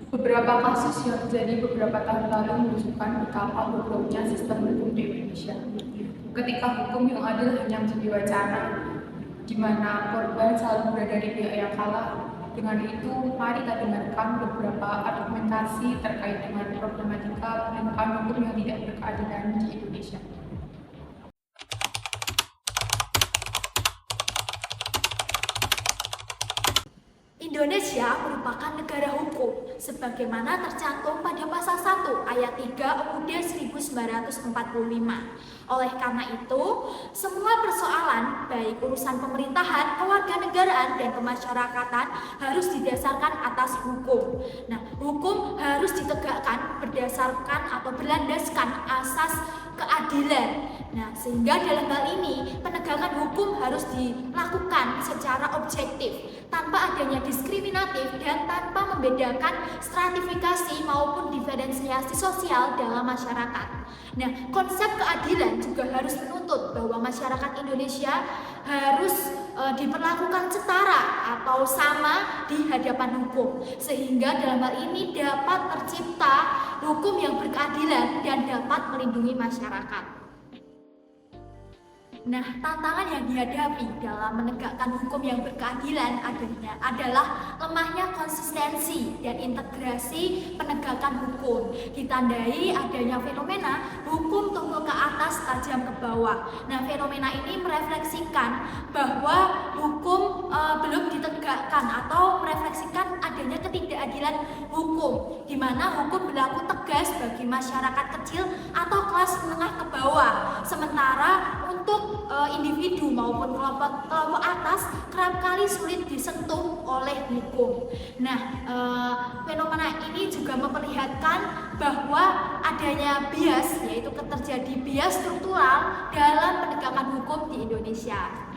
Beberapa kasus yang terjadi beberapa tahun lalu menunjukkan betapa bobroknya sistem hukum di Indonesia. Ketika hukum yang adil hanya menjadi wacana, di mana korban selalu berada di pihak yang kalah. Dengan itu, mari kita dengarkan beberapa argumentasi terkait dengan problematika penegakan hukum yang tidak berkeadilan di Indonesia. Indonesia merupakan negara hukum sebagaimana tercantum pada pasal 1 ayat 3 UUD 1945. Oleh karena itu, semua persoalan baik urusan pemerintahan, kewarganegaraan dan kemasyarakatan harus didasarkan atas hukum. Nah, hukum harus ditegakkan berdasarkan atau berlandaskan asas keadilan. Nah, sehingga dalam hal ini penegakan hukum harus dilakukan secara objektif, tanpa adanya diskriminatif dan tanpa membedakan stratifikasi maupun diferensiasi sosial dalam masyarakat. Nah, konsep keadilan juga harus menuntut bahwa masyarakat Indonesia harus diperlakukan setara atau sama di hadapan hukum, sehingga dalam hal ini dapat tercipta hukum yang berkeadilan dan dapat melindungi masyarakat. Nah, tantangan yang dihadapi dalam menegakkan hukum yang berkeadilan adalah lemahnya konsistensi dan integrasi penegakan hukum, ditandai adanya fenomena hukum tumpul ke atas tajam ke bawah. Nah, fenomena ini merefleksikan bahwa hukum belum ditegakkan atau merefleksikan adanya ketidakadilan hukum, di mana hukum berlaku tegas bagi masyarakat kecil atau kelas menengah ke bawah, sementara untuk individu maupun kelompok atas kerap kali sulit disentuh oleh hukum. Nah, fenomena ini juga memperlihatkan bahwa adanya bias, yaitu terjadi bias struktural dalam penegakan hukum di Indonesia.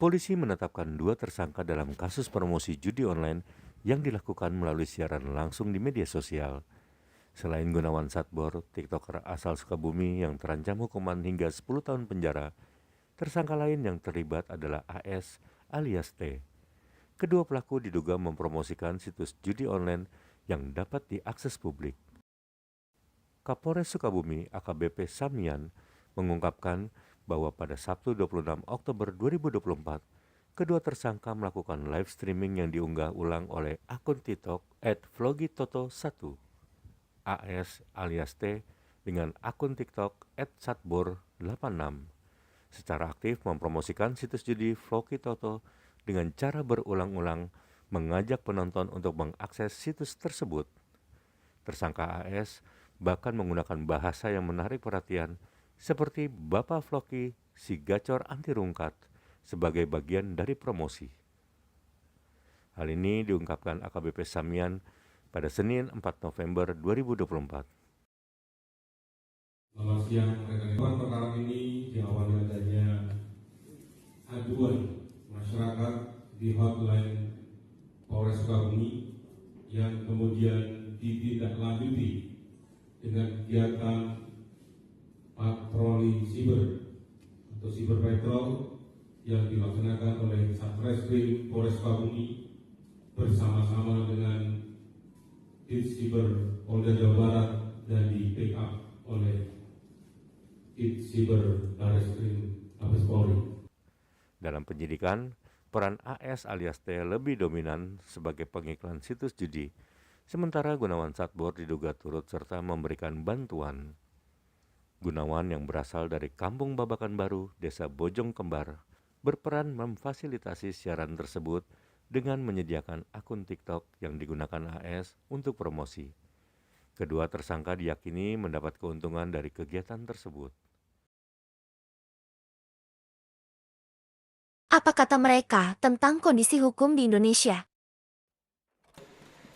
Polisi menetapkan 2 tersangka dalam kasus promosi judi online yang dilakukan melalui siaran langsung di media sosial. Selain Gunawan Satbor, TikToker asal Sukabumi yang terancam hukuman hingga 10 tahun penjara, tersangka lain yang terlibat adalah AS alias T. Kedua pelaku diduga mempromosikan situs judi online yang dapat diakses publik. Kapolres Sukabumi AKBP Samian mengungkapkan bahwa pada Sabtu 26 Oktober 2024, kedua tersangka melakukan live streaming yang diunggah ulang oleh akun TikTok @vlogitoto1, AS alias T dengan akun TikTok @satbor86, secara aktif mempromosikan situs judi Vlogitoto dengan cara berulang-ulang mengajak penonton untuk mengakses situs tersebut. Tersangka AS bahkan menggunakan bahasa yang menarik perhatian seperti Bapak Vlogi si gacor anti rungkat sebagai bagian dari promosi. Hal ini diungkapkan AKBP Samian pada Senin 4 November 2024. Selamat siang rekan-rekan. Perkara ini diawali adanya aduan masyarakat di hotline Polres Sukabumi yang kemudian ditindaklanjuti dengan kegiatan patroli siber atau siber patrol yang dilaksanakan oleh Satreskrim Polres Sukabumi bersama-sama dengan Dit Siber Polda Jawa Barat dan di backup oleh Dit Siber Bareskrim Mabes Polri. Dalam penyidikan, peran AS alias T lebih dominan sebagai pengiklan situs judi, sementara Gunawan Satbor diduga turut serta memberikan bantuan. Gunawan yang berasal dari Kampung Babakan Baru, Desa Bojong Kembar, berperan memfasilitasi siaran tersebut dengan menyediakan akun TikTok yang digunakan AS untuk promosi. Kedua tersangka diyakini mendapat keuntungan dari kegiatan tersebut. Apa kata mereka tentang kondisi hukum di Indonesia?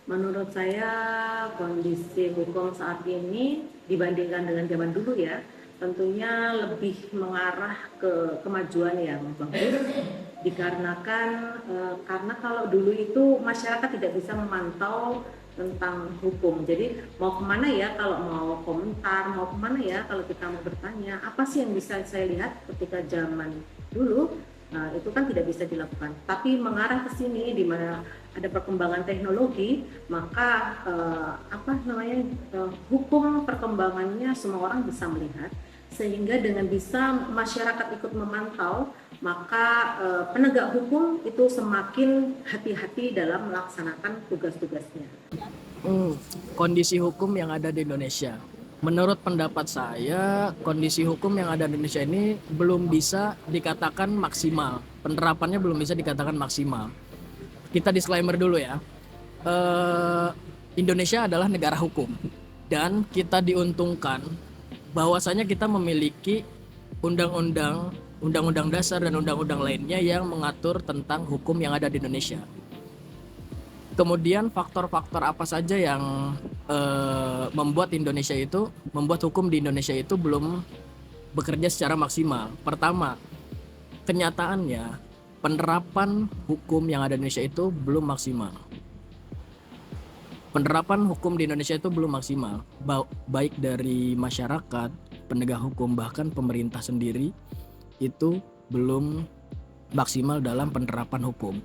Menurut saya kondisi hukum saat ini dibandingkan dengan zaman dulu ya, tentunya lebih mengarah ke kemajuan yang bagus dikarenakan karena kalau dulu itu masyarakat tidak bisa memantau tentang hukum. Jadi mau kemana ya kalau mau komentar, mau kemana ya kalau kita mau bertanya, apa sih yang bisa saya lihat ketika zaman dulu. Nah, itu kan tidak bisa dilakukan. Tapi mengarah ke sini di mana ada perkembangan teknologi, maka hukum perkembangannya semua orang bisa melihat, sehingga dengan bisa masyarakat ikut memantau, maka penegak hukum itu semakin hati-hati dalam melaksanakan tugas-tugasnya. Kondisi hukum yang ada di Indonesia. Menurut pendapat saya, kondisi hukum yang ada di Indonesia ini belum bisa dikatakan maksimal. Penerapannya belum bisa dikatakan maksimal. Kita disclaimer dulu ya. Indonesia adalah negara hukum dan kita diuntungkan bahwasanya kita memiliki undang-undang dasar dan undang-undang lainnya yang mengatur tentang hukum yang ada di Indonesia. Kemudian faktor-faktor apa saja yang membuat hukum di Indonesia itu belum bekerja secara maksimal. Pertama, kenyataannya penerapan hukum yang ada di Indonesia itu belum maksimal. Penerapan hukum di Indonesia itu belum maksimal, baik dari masyarakat, penegak hukum, bahkan pemerintah sendiri itu belum maksimal dalam penerapan hukum.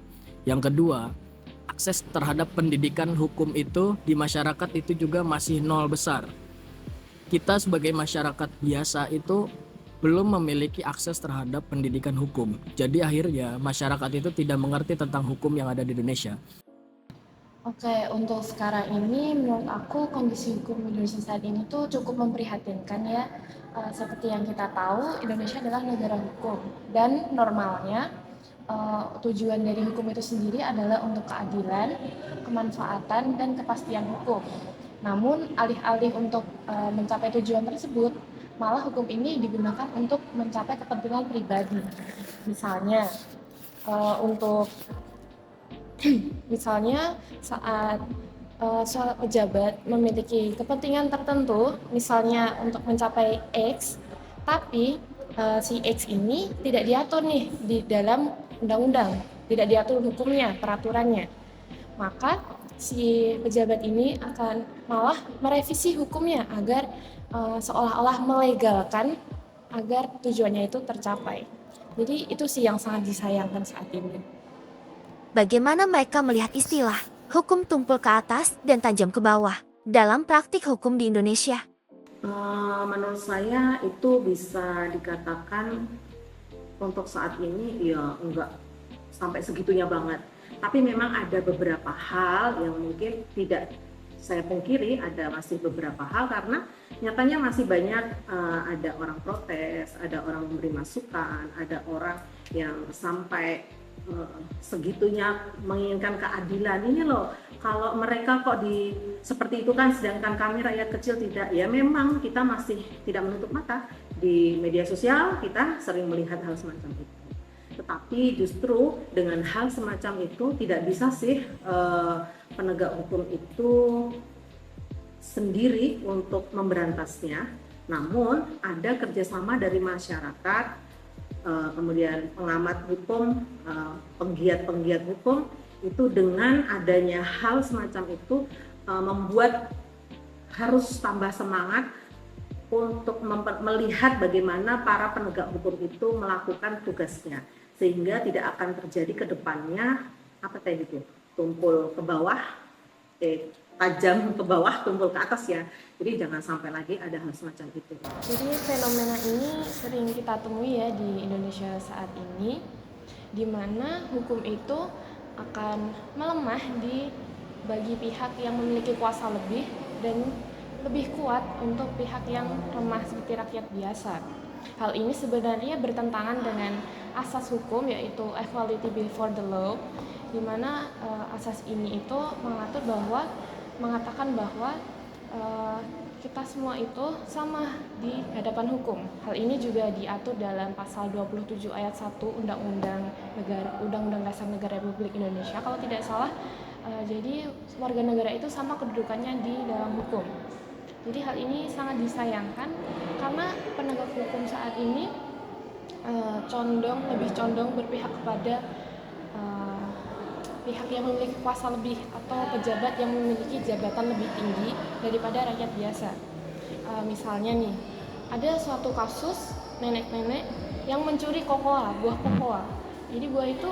Yang kedua, akses terhadap pendidikan hukum itu di masyarakat itu juga masih nol besar. Kita sebagai masyarakat biasa itu belum memiliki akses terhadap pendidikan hukum. Jadi akhirnya masyarakat itu tidak mengerti tentang hukum yang ada di Indonesia. Oke, untuk sekarang ini menurut aku kondisi hukum Indonesia saat ini tuh cukup memprihatinkan ya. Seperti yang kita tahu, Indonesia adalah negara hukum dan normalnya tujuan dari hukum itu sendiri adalah untuk keadilan, kemanfaatan, dan kepastian hukum. Namun, alih-alih untuk mencapai tujuan tersebut, malah hukum ini digunakan untuk mencapai kepentingan pribadi. Misalnya, saat seorang pejabat memiliki kepentingan tertentu, misalnya untuk mencapai X, tapi si X ini tidak diatur nih di dalam undang-undang, tidak diatur hukumnya, peraturannya, maka si pejabat ini akan malah merevisi hukumnya agar seolah-olah melegalkan agar tujuannya itu tercapai. Jadi itu sih yang sangat disayangkan saat ini. Bagaimana mereka melihat istilah hukum tumpul ke atas dan tajam ke bawah dalam praktik hukum di Indonesia? Menurut saya itu bisa dikatakan untuk saat ini ya enggak sampai segitunya banget. Tapi memang ada beberapa hal yang mungkin tidak saya pungkiri, ada masih beberapa hal karena nyatanya masih banyak ada orang protes, ada orang memberi masukan, ada orang yang sampai segitunya menginginkan keadilan. Ini loh, kalau mereka kok seperti itu kan, sedangkan kami rakyat kecil tidak. Ya memang kita masih tidak menutup mata. Di media sosial kita sering melihat hal semacam itu. Tetapi justru dengan hal semacam itu tidak bisa sih penegak hukum itu sendiri untuk memberantasnya. Namun ada kerjasama dari masyarakat, kemudian pengamat hukum, penggiat-penggiat hukum itu dengan adanya hal semacam itu membuat harus tambah semangat untuk melihat bagaimana para penegak hukum itu melakukan tugasnya, sehingga tidak akan terjadi ke depannya tumpul ke bawah, tajam ke bawah, tumpul ke atas ya. Jadi jangan sampai lagi ada hal semacam itu. Jadi fenomena ini sering kita temui ya di Indonesia saat ini, di mana hukum itu akan melemah bagi pihak yang memiliki kuasa lebih dan lebih kuat untuk pihak yang lemah seperti rakyat biasa. Hal ini sebenarnya bertentangan dengan asas hukum, yaitu equality before the law, di mana asas ini itu mengatakan bahwa kita semua itu sama di hadapan hukum. Hal ini juga diatur dalam pasal 27 ayat 1 Undang-Undang Dasar Negara Republik Indonesia kalau tidak salah. Jadi warga negara itu sama kedudukannya di dalam hukum. Jadi hal ini sangat disayangkan karena penegak hukum saat ini lebih condong berpihak kepada pihak yang memiliki kuasa lebih atau pejabat yang memiliki jabatan lebih tinggi daripada rakyat biasa. Misalnya nih, ada suatu kasus nenek-nenek yang mencuri kokoa, buah kokoa. Jadi buah itu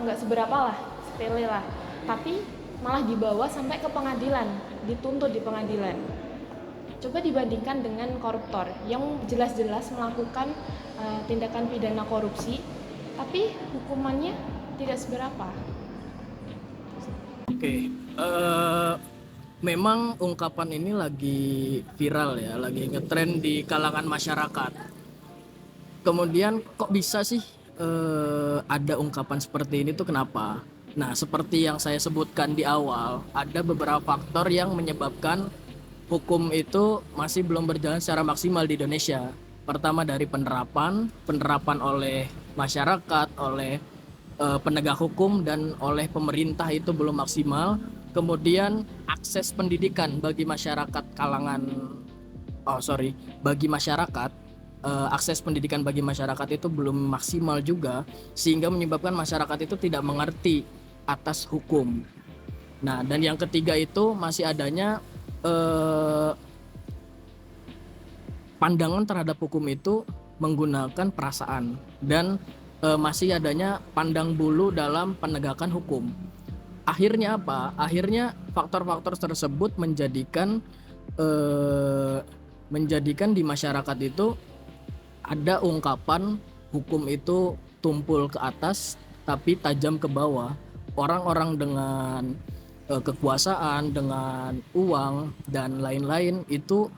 nggak seberapa lah, sepele lah, tapi malah dibawa sampai ke pengadilan, dituntut di pengadilan. Coba dibandingkan dengan koruptor yang jelas-jelas melakukan tindakan pidana korupsi, tapi hukumannya tidak seberapa. Oke, memang ungkapan ini lagi viral ya, lagi ngetren di kalangan masyarakat. Kemudian kok bisa sih ada ungkapan seperti ini tuh kenapa? Nah, seperti yang saya sebutkan di awal, ada beberapa faktor yang menyebabkan hukum itu masih belum berjalan secara maksimal di Indonesia. Pertama dari penerapan oleh masyarakat, oleh penegak hukum dan oleh pemerintah itu belum maksimal. Kemudian akses pendidikan bagi masyarakat akses pendidikan bagi masyarakat itu belum maksimal juga, sehingga menyebabkan masyarakat itu tidak mengerti atas hukum. Nah, dan yang ketiga itu masih adanya pandangan terhadap hukum itu menggunakan perasaan, dan masih adanya pandang bulu dalam penegakan hukum. Akhirnya apa? Akhirnya faktor-faktor tersebut menjadikan di masyarakat itu ada ungkapan hukum itu tumpul ke atas tapi tajam ke bawah. Orang-orang dengan kekuasaan, dengan uang dan lain-lain itu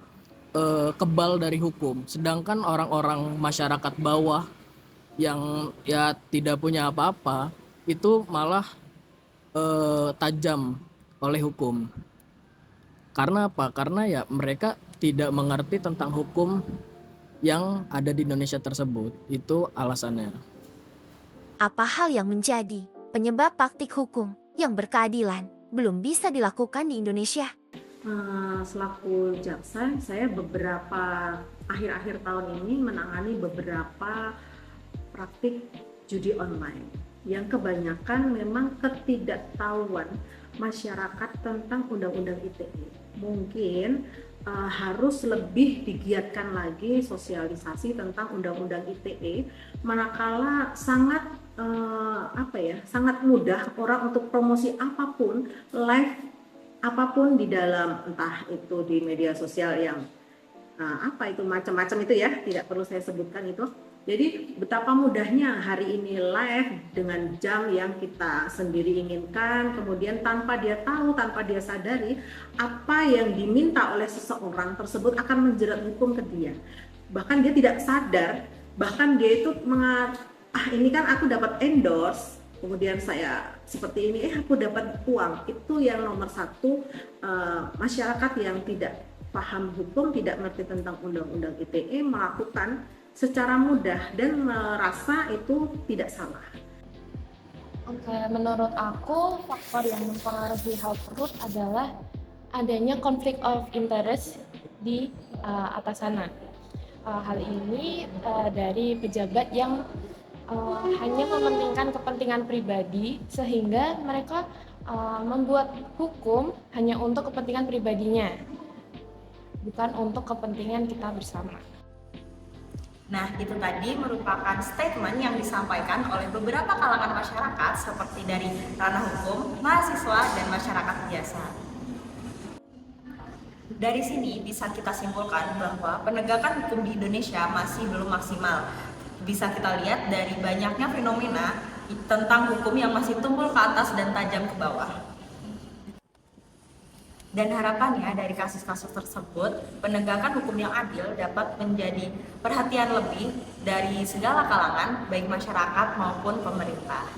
kebal dari hukum. Sedangkan orang-orang masyarakat bawah yang ya tidak punya apa-apa itu malah tajam oleh hukum. Karena apa? Karena ya mereka tidak mengerti tentang hukum yang ada di Indonesia tersebut. Itu alasannya. Apa hal yang menjadi penyebab praktik hukum yang berkeadilan belum bisa dilakukan di Indonesia? Selaku jaksa, saya beberapa akhir-akhir tahun ini menangani beberapa praktik judi online yang kebanyakan memang ketidaktahuan masyarakat tentang undang-undang ITE. Mungkin harus lebih digiatkan lagi sosialisasi tentang undang-undang ITE, manakala sangat sangat mudah orang untuk promosi apapun, live apapun di dalam, entah itu di media sosial yang macam-macam itu ya, tidak perlu saya sebutkan itu. Jadi betapa mudahnya hari ini live dengan jam yang kita sendiri inginkan, kemudian tanpa dia tahu, tanpa dia sadari apa yang diminta oleh seseorang tersebut akan menjerat hukum ke dia. Bahkan dia tidak sadar, bahkan dia itu ini kan aku dapat endorse, kemudian saya seperti ini, aku dapat uang. Itu yang nomor satu, masyarakat yang tidak paham hukum, tidak mengerti tentang undang-undang ITE melakukan secara mudah dan merasa itu tidak salah. Oke, menurut aku faktor yang mempengaruhi hal tersebut adalah adanya konflik of interest di atas sana. Hal ini dari pejabat yang hanya mementingkan kepentingan pribadi, sehingga mereka membuat hukum hanya untuk kepentingan pribadinya, bukan untuk kepentingan kita bersama. Nah, itu tadi merupakan statement yang disampaikan oleh beberapa kalangan masyarakat seperti dari ranah hukum, mahasiswa, dan masyarakat biasa. Dari sini bisa kita simpulkan bahwa penegakan hukum di Indonesia masih belum maksimal. Bisa kita lihat dari banyaknya fenomena tentang hukum yang masih tumpul ke atas dan tajam ke bawah. Dan harapannya dari kasus-kasus tersebut, penegakan hukum yang adil dapat menjadi perhatian lebih dari segala kalangan, baik masyarakat maupun pemerintah.